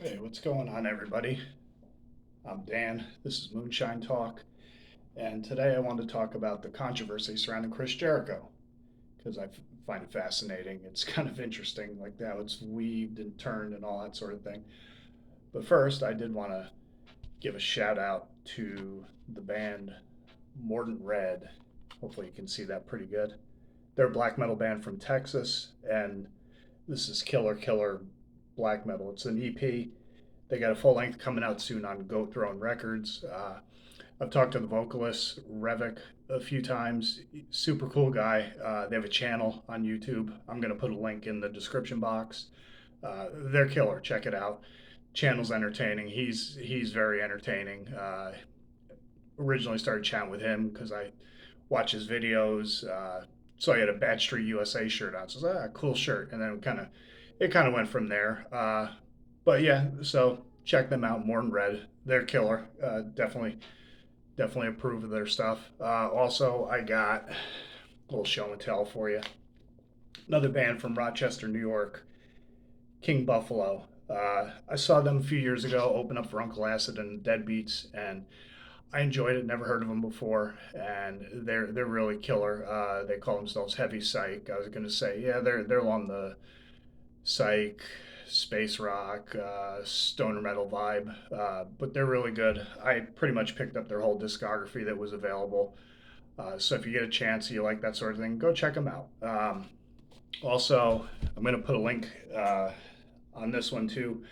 Hey, what's going on, everybody? I'm Dan. This is Moonshine Talk, and today I want to talk about the controversy surrounding Chris Jericho because find it fascinating. It's kind of interesting, like how it's weaved and turned and all that sort of thing. But first, I did want to give a shout out to the band Mordant Red. Hopefully, you can see that pretty good. They're a black metal band from Texas, and this is Killer black metal. It's an EP. They got a full length coming out soon on Goat Throne Records. I've talked to the vocalist Revik a few times. Super cool guy. They have a channel on YouTube. I'm gonna put a link in the description box. They're killer. Check it out. Channel's entertaining. He's very entertaining. Originally started chatting with him because I watch his videos. So he had a Bad Street USA shirt on. So I was like, cool shirt. And then it kind of went from there. But yeah, so check them out. More in Red, they're killer. Definitely approve of their stuff. Also, I got a little show and tell for you. Another band from Rochester, New York, King Buffalo. I saw them a few years ago open up for Uncle Acid and Deadbeats, and I enjoyed it. Never heard of them before, and they're really killer. They call themselves Heavy Psych. I was gonna say, yeah, they're along the psych, space rock, stoner metal vibe, but they're really good. I pretty much picked up their whole discography that was available. So if you get a chance, you like that sort of thing, go check them out. Also, I'm going to put a link on this one too.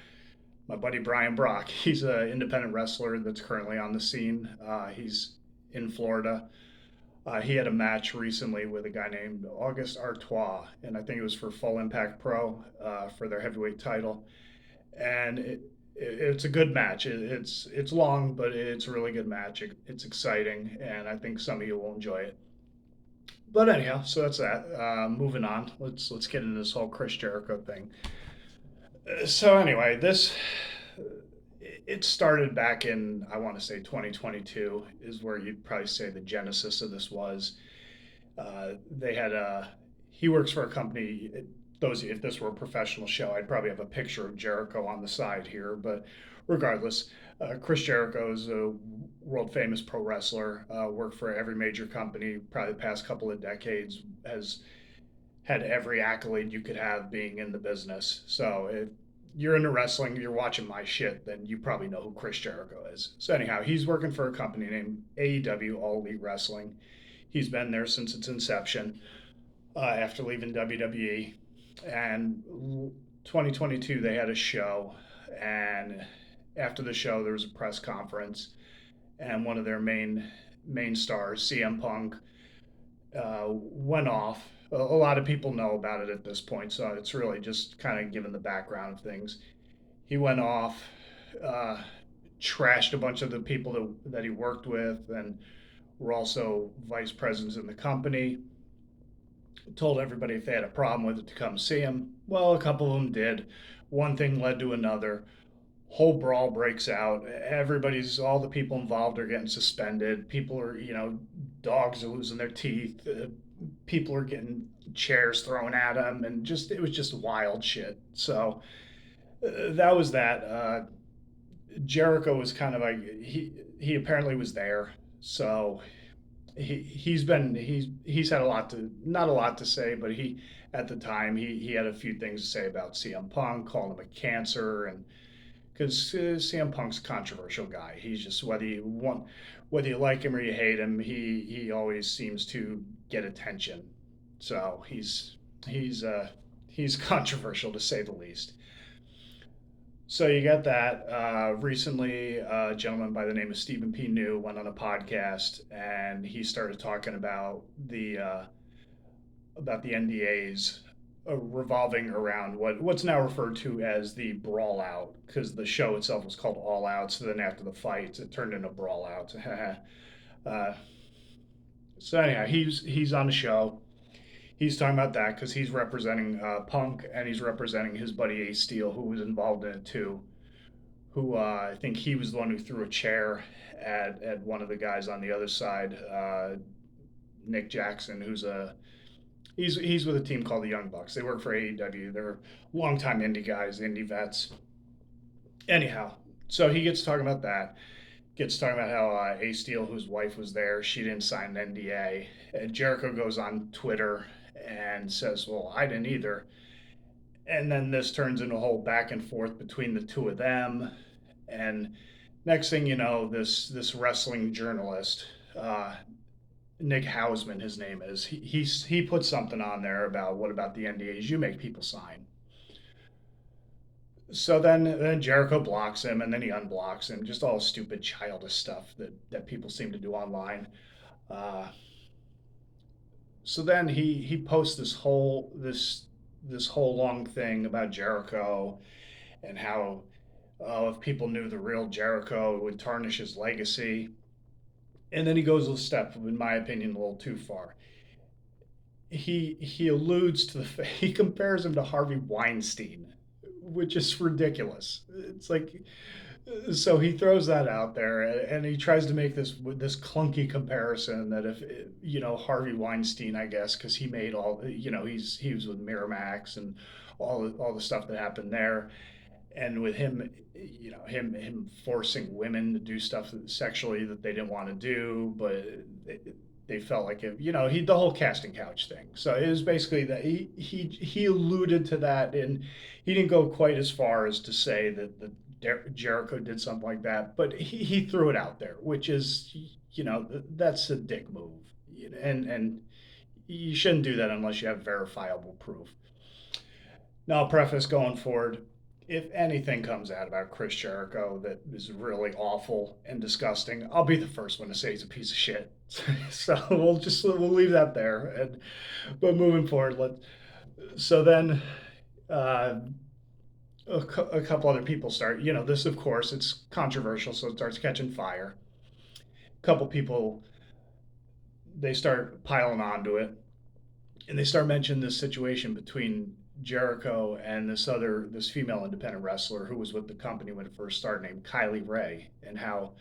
My buddy Brian Brock, he's an independent wrestler that's currently on the scene. He's in Florida. He had a match recently with a guy named August Artois, and I think it was for Full Impact Pro for their heavyweight title. And it's a good match. It's long, but it's a really good match. It's exciting, and I think some of you will enjoy it. But anyhow, so that's that. Moving on. Let's get into this whole Chris Jericho thing. So anyway, this it started back in, I want to say, 2022 is where you'd probably say the genesis of this was. They had a He works for a company. Those If this were a professional show, I'd probably have a picture of Jericho on the side here. But regardless, Chris Jericho is a world famous pro wrestler. Worked for every major company, probably the past couple of decades. Has had every accolade you could have being in the business. So if you're into wrestling, you're watching my shit, then you probably know who Chris Jericho is. So anyhow, he's working for a company named AEW, All Elite Wrestling. He's been there since its inception after leaving WWE. And 2022, they had a show. And after the show, there was a press conference. And one of their main stars, CM Punk, went off. A lot of people know about it at this point, so it's really just kind of giving the background of things. He went off, uh, trashed a bunch of the people that he worked with and were also vice presidents in the company. Told everybody if they had a problem with it to come see him. Well, a couple of them did. One thing led to another. Whole brawl breaks out. All the people involved are getting suspended. People are, dogs are losing their teeth. People are getting chairs thrown at them, and it was just wild shit. So that was that. Jericho was kind of like he apparently was there, so he's had not a lot to say, but he at the time he had a few things to say about CM Punk, calling him a cancer, and because CM Punk's a controversial guy. He's just whether you like him or you hate him, he always seems to get attention. So he's he's controversial to say the least. So you got that. Recently, a gentleman by the name of Stephen P. New went on a podcast and he started talking about the NDAs revolving around what's now referred to as the brawl out, because the show itself was called All Out. So then after the fights, it turned into brawl out. uh, so anyhow, he's on the show. He's talking about that because he's representing Punk and he's representing his buddy Ace Steel, who was involved in it too. Who I think he was the one who threw a chair at one of the guys on the other side, Nick Jackson, who's a he's with a team called the Young Bucks. They work for AEW. They're longtime indie guys, indie vets. Anyhow, so he gets talking about that. Gets talking about how Ace Steel, whose wife was there, she didn't sign an NDA. And Jericho goes on Twitter and says, "Well, I didn't either." And then this turns into a whole back and forth between the two of them. And next thing you know, this wrestling journalist, uh, Nick Hausman, his name is, he put something on there about what about the NDAs you make people sign. So then Jericho blocks him, and then he unblocks him. Just all stupid, childish stuff that people seem to do online. Uh, so then he posts this whole long thing about Jericho and how if people knew the real Jericho, it would tarnish his legacy. And then he goes a step, in my opinion, a little too far. He alludes to he compares him to Harvey Weinstein, which is ridiculous. It's like so he throws that out there and he tries to make this clunky comparison that if Harvey Weinstein, I guess, because he made all he was with Miramax and all the stuff that happened there, and with him, him forcing women to do stuff sexually that they didn't want to do, but they felt like it, he the whole casting couch thing. So it was basically that he alluded to that, and he didn't go quite as far as to say that Jericho did something like that, but he threw it out there, which is that's a dick move, and you shouldn't do that unless you have verifiable proof. Now, I'll preface going forward, if anything comes out about Chris Jericho that is really awful and disgusting, I'll be the first one to say he's a piece of shit. So we'll leave that there. And but moving forward, so then uh, a couple other people start. This of course it's controversial, so it starts catching fire. A couple people they start piling onto it, and they start mentioning this situation between Jericho and this female independent wrestler who was with the company when it first started, named Kylie Ray, and how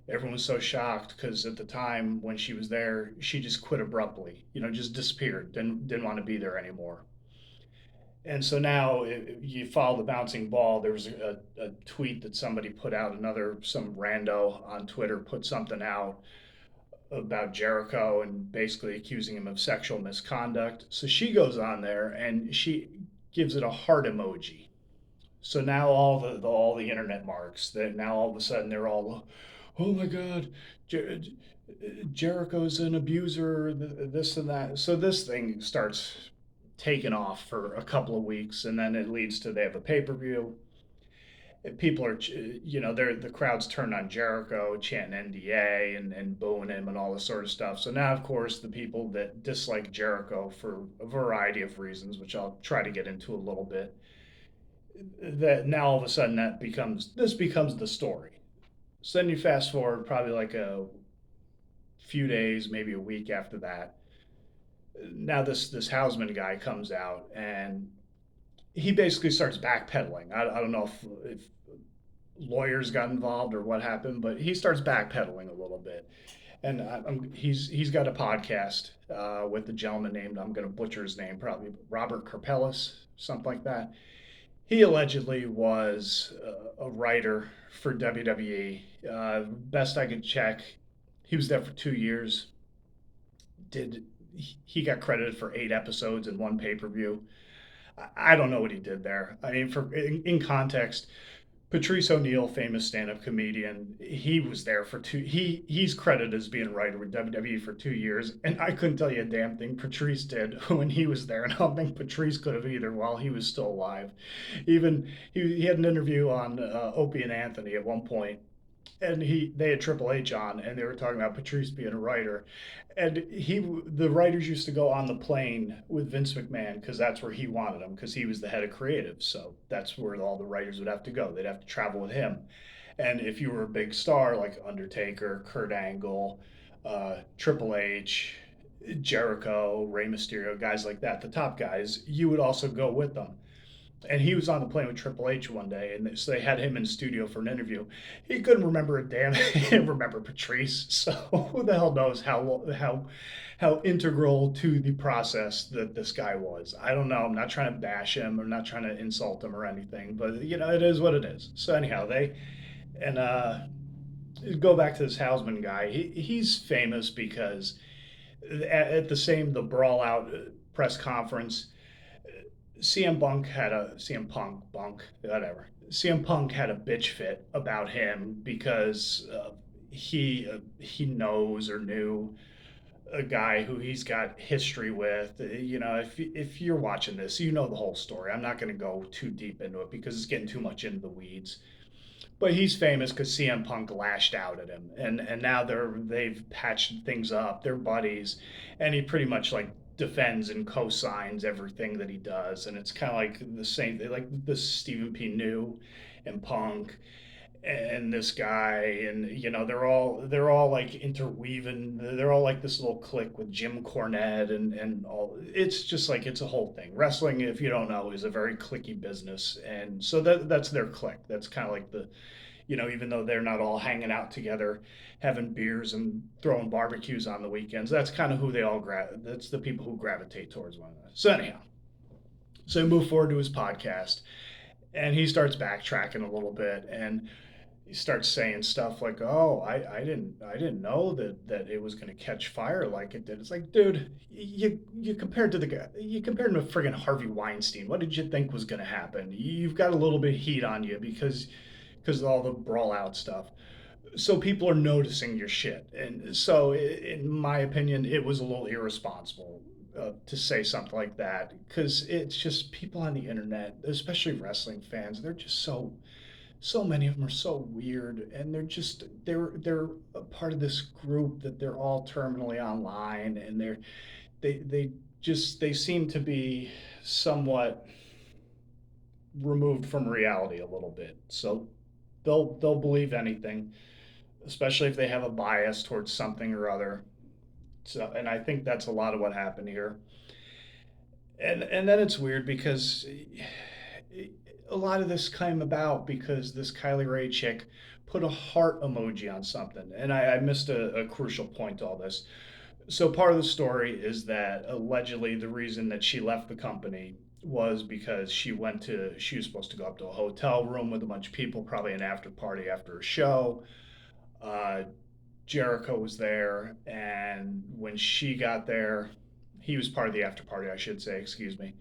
everyone was so shocked because at the time when she was there, she just quit abruptly, just disappeared, didn't want to be there anymore. And so now you follow the bouncing ball. There was a tweet that somebody put out, some rando on Twitter put something out about Jericho and basically accusing him of sexual misconduct. So she goes on there and she gives it a heart emoji. So now all the internet marks that now all of a sudden they're all, oh my God, Jer- Jericho's an abuser, this and that. So this thing starts taking off for a couple of weeks, and then it leads to they have a pay-per-view. People are, the crowd's turned on Jericho, chanting NDA and booing him and all this sort of stuff. So now, of course, the people that dislike Jericho for a variety of reasons, which I'll try to get into a little bit, that now all of a sudden this becomes the story. So then you fast forward probably like a few days, maybe a week after that. Now this Hausman guy comes out and he basically starts backpedaling. I don't know if lawyers got involved or what happened, but he starts backpedaling a little bit. And he's got a podcast with a gentleman named, I'm going to butcher his name, probably Robert Karpelis, something like that. He allegedly was a writer for WWE. Best I could check, he was there for 2 years. Did He got credited for 8 episodes in one pay per view? I don't know what he did there. I mean, in context, Patrice O'Neal, famous stand-up comedian, he was there for two. He's credited as being a writer with WWE for 2 years, and I couldn't tell you a damn thing Patrice did when he was there, and I don't think Patrice could have either while he was still alive. Even he had an interview on Opie and Anthony at one point, and they had Triple H on, and they were talking about Patrice being a writer, and the writers used to go on the plane with Vince McMahon because that's where he wanted them because he was the head of creative, so that's where all the writers would have to go. They'd have to travel with him, and if you were a big star like Undertaker, Kurt Angle, Triple H, Jericho, Rey Mysterio, guys like that, the top guys, you would also go with them. And he was on the plane with Triple H one day, and so they had him in studio for an interview. He couldn't remember a damn. He didn't remember Patrice. So who the hell knows how integral to the process that this guy was? I don't know. I'm not trying to bash him. I'm not trying to insult him or anything. But it is what it is. So anyhow, they and go back to this Hausman guy. He's famous because at the Brawl Out press conference, CM Punk Bunk whatever. CM Punk had a bitch fit about him because he knows or knew a guy who he's got history with. If you're watching this, you know the whole story. I'm not going to go too deep into it because it's getting too much into the weeds. But he's famous because CM Punk lashed out at him, and now they've patched things up. They're buddies, and he pretty much like defends and co-signs everything that he does, and it's kind of like the same, like this Stephen P. New and Punk and this guy, and they're all like interweaving. They're all like this little clique with Jim Cornette and all. It's just like it's a whole thing. Wrestling, if you don't know, is a very cliquey business, and so that's their clique. That's kind of like even though they're not all hanging out together, having beers and throwing barbecues on the weekends, that's kind of who they all that's the people who gravitate towards one another. So anyhow, so we move forward to his podcast, and he starts backtracking a little bit, and he starts saying stuff like, "Oh, I didn't know that it was going to catch fire like it did." It's like, dude, you compared to the guy, you compared him to friggin' Harvey Weinstein. What did you think was going to happen? You've got a little bit of heat on you because of all the brawl out stuff. So people are noticing your shit, and so in my opinion, it was a little irresponsible to say something like that because it's just people on the internet, especially wrestling fans. They're just so many of them are so weird, and they're a part of this group that they're all terminally online, and they seem to be somewhat removed from reality a little bit. So they'll believe anything, especially if they have a bias towards something or other. So, and I think that's a lot of what happened here. And then it's weird because a lot of this came about because this Kylie Ray chick put a heart emoji on something, and I missed a crucial point to all this. So part of the story is that allegedly the reason that she left the company was because she was supposed to go up to a hotel room with a bunch of people, probably an after party after a show. Uh, Jericho was there, and when she got there, he was part of the after party, I should say, excuse me.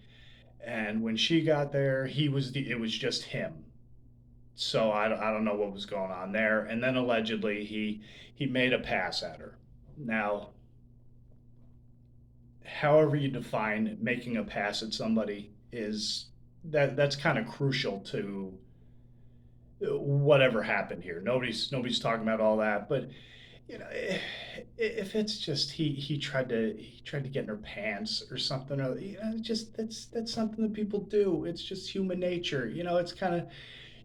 And when she got there, it was just him. So I don't know what was going on there. And then allegedly he made a pass at her. Now, however you define making a pass at somebody is that's kind of crucial to whatever happened here. Nobody's talking about all that, but if it's just he tried to get in her pants or something, or just that's something that people do. It's just human nature. It's kind of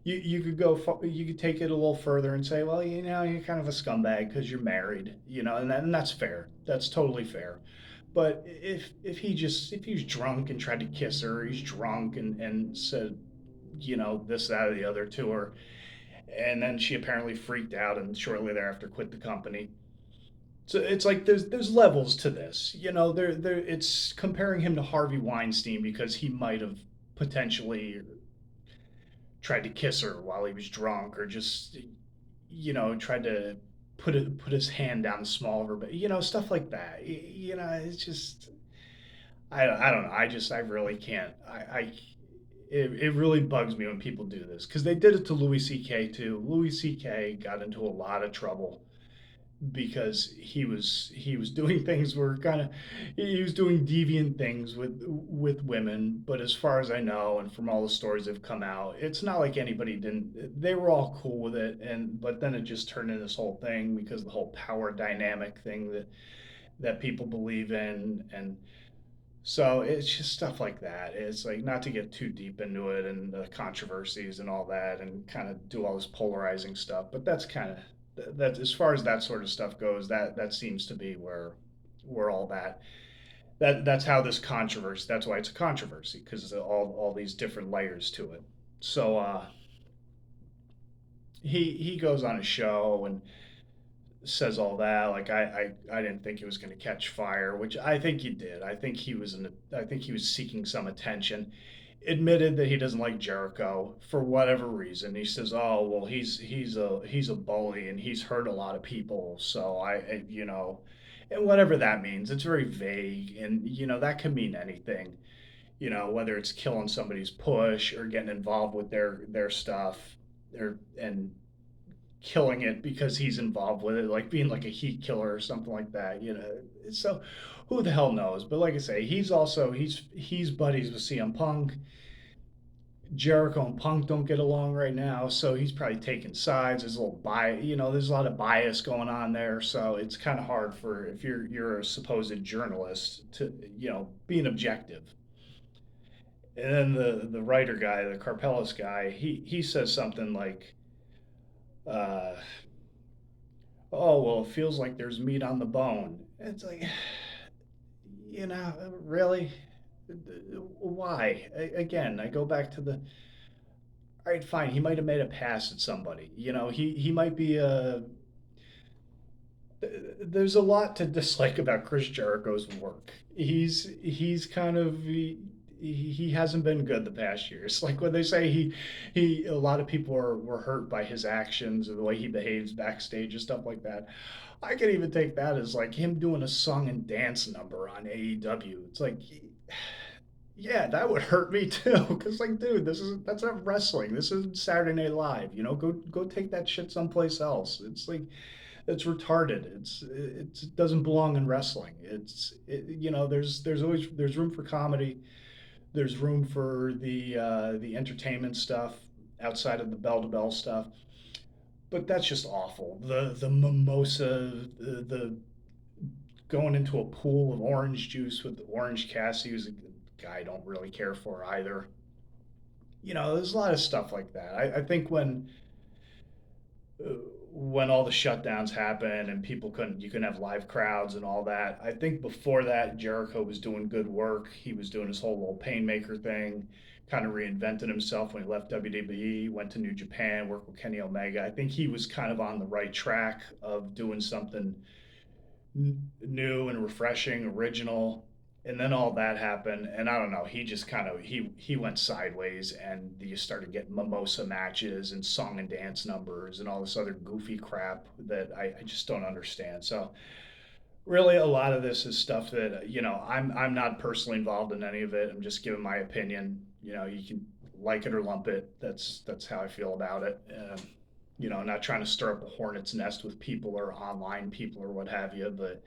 you could take it a little further and say, well, you're kind of a scumbag because you're married, and that's fair. That's totally fair. But if he's drunk and tried to kiss her, he's drunk and said, this, that, or the other to her, and then she apparently freaked out and shortly thereafter quit the company. So it's like there's levels to this. There it's comparing him to Harvey Weinstein because he might have potentially tried to kiss her while he was drunk, or just tried to put his hand down small of her, but stuff like that. It's just I don't know. I really can't. It really bugs me when people do this because they did it to Louis C.K. too. Louis C.K. got into a lot of trouble because he was doing things were kind of he was doing deviant things with women. But as far as I know, and from all the stories that have come out, it's not like anybody didn't. They were all cool with it, and but then it just turned into this whole thing because of the whole power dynamic thing that people believe in. And so it's just stuff like that. It's like not to get too deep into it and the controversies and all that and kind of do all this polarizing stuff, but that's kind of that as far as that sort of stuff goes, that seems to be where all that's how this controversy. That's why it's a controversy because all these different layers to it. So he goes on a show and says all that. Like I didn't think he was going to catch fire, which I think he did. I think he was seeking some attention. Admitted that he doesn't like Jericho for whatever reason. He says, "Oh well, he's a bully and he's hurt a lot of people." So you know, and whatever that means, it's very vague, and you know that could mean anything. You know, whether it's killing somebody's push or getting involved with their stuff, and killing it because he's involved with it, like being like a heat killer or something like that. You know, so who the hell knows? But like I say, he's buddies with CM Punk. Jericho and Punk don't get along right now, so he's probably taking sides. There's a little bias, you know. There's a lot of bias going on there, so it's kind of hard for if you're a supposed journalist to being objective. And then the writer guy, the Carpellis guy, he says something like, uh, "Oh well, it feels like there's meat on the bone." It's like, really, why? Again, I go back to the all right, fine. He might have made a pass at somebody. You know, he might be a. There's a lot to dislike about Chris Jericho's work. He's kind of he hasn't been good the past years. Like when they say he a lot of people were hurt by his actions or the way he behaves backstage and stuff like that. I could even take that as like him doing a song and dance number on AEW. It's like yeah, that would hurt me too. Cause like, dude, that's not wrestling. This is Saturday Night Live. You know, go take that shit someplace else. It's like it's retarded. It doesn't belong in wrestling. You know, there's room for comedy. There's room for the entertainment stuff outside of the bell to bell stuff. But that's just awful. The mimosa, the going into a pool of orange juice with Orange Cassidy, who's a guy I don't really care for either. You know, there's a lot of stuff like that. I think when all the shutdowns happened and you couldn't have live crowds and all that. I think before that, Jericho was doing good work. He was doing his whole little Painmaker thing, kind of reinvented himself when he left WWE, went to New Japan, worked with Kenny Omega. I think he was kind of on the right track of doing something new and refreshing, original. And then all that happened, and I don't know. He just kind of he went sideways, and you started getting mimosa matches and song and dance numbers and all this other goofy crap that I just don't understand. So really, a lot of this is stuff that I'm not personally involved in any of it. I'm just giving my opinion. You know, you can like it or lump it. That's how I feel about it. Not trying to stir up a hornet's nest with people or online people or what have you, but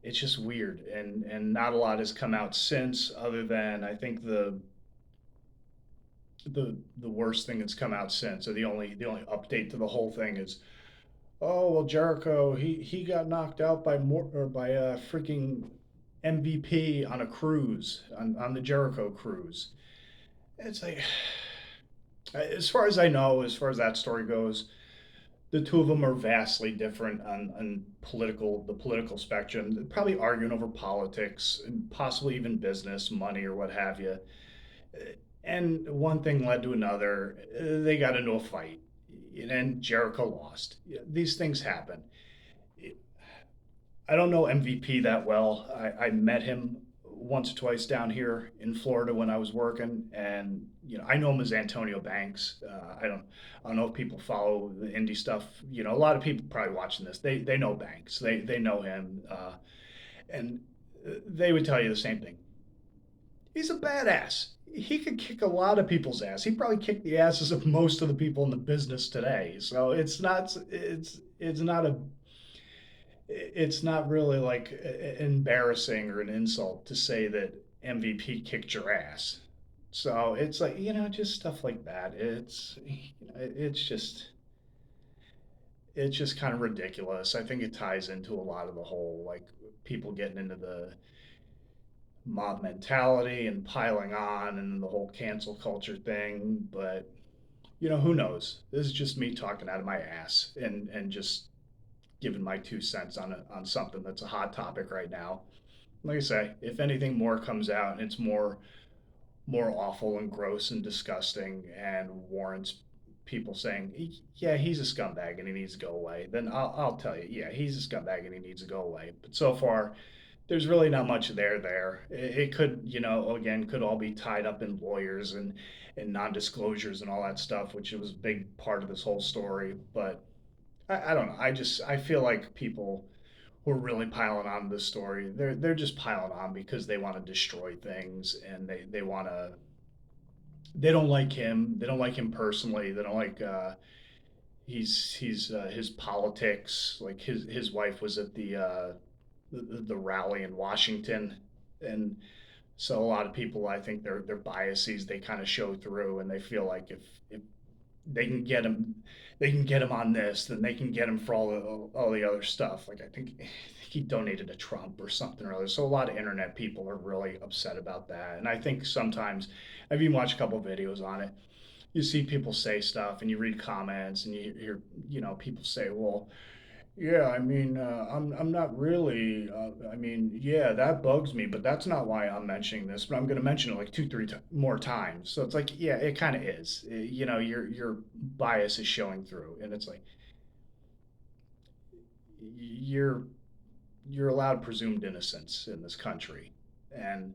it's just weird, and not a lot has come out since, other than I think the worst thing that's come out since, or the only update to the whole thing is, oh well, Jericho he got knocked out by a freaking MVP on a cruise on the Jericho cruise. It's like, as far as I know, as far as that story goes, the two of them are vastly different on the political spectrum. They're probably arguing over politics and possibly even business, money, or what have you. And one thing led to another. They got into a fight, and Jericho lost. These things happen. I don't know MVP that well. I met him once or twice down here in Florida when I was working, and I know him as Antonio Banks. I don't know if people follow the indie stuff. A lot of people probably watching this. They know Banks. They know him, and they would tell you the same thing. He's a badass. He could kick a lot of people's ass. He probably kicked the asses of most of the people in the business today. So it's not really like embarrassing or an insult to say that MVP kicked your ass. So it's like, just stuff like that. It's just kind of ridiculous. I think it ties into a lot of the whole like people getting into the mob mentality and piling on and the whole cancel culture thing. But who knows? This is just me talking out of my ass and just giving my 2 cents on on something that's a hot topic right now. Like I say, if anything more comes out and it's more awful and gross and disgusting and warrants people saying, yeah, he's a scumbag and he needs to go away, then I'll tell you, yeah, he's a scumbag and he needs to go away. But so far, there's really not much there. It could, again, could all be tied up in lawyers and non-disclosures and all that stuff, which was a big part of this whole story. But I don't know. I feel like people who are really piling on this story, they're just piling on because they want to destroy things and they want to. They don't like him. They don't like him personally. They don't like he's his politics. Like his wife was at the rally in Washington, and so a lot of people, I think their biases they kind of show through, and they feel like if they can get him, they can get him on this, then they can get him for all the other stuff. Like I think he donated to Trump or something or other. So a lot of internet people are really upset about that, and I think sometimes I've even watched a couple of videos on it. You see people say stuff, and you read comments, and you hear people say, well, yeah, I mean, I'm not really. I mean, yeah, that bugs me, but that's not why I'm mentioning this. But I'm going to mention it like two, more times. So it's like, yeah, it kind of is. Your bias is showing through, and it's like you're you're allowed presumed innocence in this country, and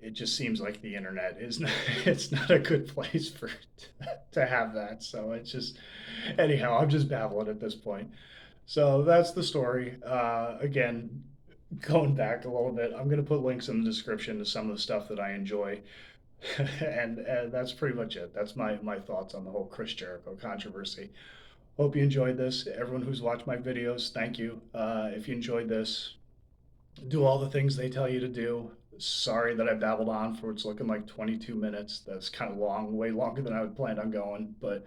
it just seems like the internet is not, it's not a good place for to have that. So it's just anyhow, I'm just babbling at this point. So that's the story. Again, going back a little bit, I'm going to put links in the description to some of the stuff that I enjoy. And that's pretty much it. That's my thoughts on the whole Chris Jericho controversy. Hope you enjoyed this. Everyone who's watched my videos, thank you. If you enjoyed this, do all the things they tell you to do. Sorry that I babbled on for it's looking like 22 minutes. That's kind of long, way longer than I would planned on going, but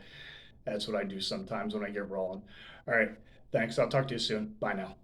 that's what I do sometimes when I get rolling. All right. Thanks. I'll talk to you soon. Bye now.